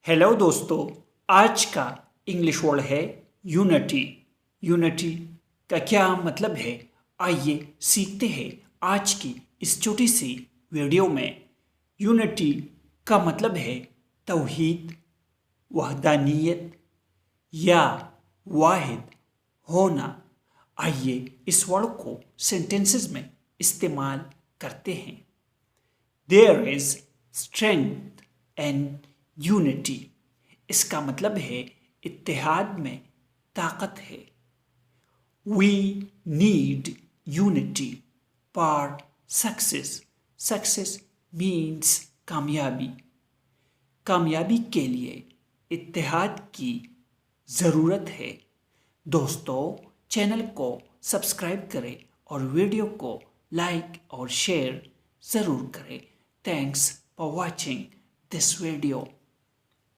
Hello दोस्तों, आज का इंग्लिश वर्ड है यूनिटी। यूनिटी का क्या मतलब है, आइए सीखते हैं आज की इस छोटी सी वीडियो में। यूनिटी का मतलब है तौहीद, वहदानियत या वाहिद होना। आइए इस वर्ड को सेंटेंसेस में इस्तेमाल करते हैं। There is strength and unity. इसका मतलब है इत्तेहाद में ताकत है। We need unity for success. Success means कामयाबी। कामयाबी के लिए इत्तेहाद की ज़रूरत है। दोस्तों, चैनल को सब्सक्राइब करें और वीडियो को लाइक और शेयर ज़रूर करें। Thanks for watching this video.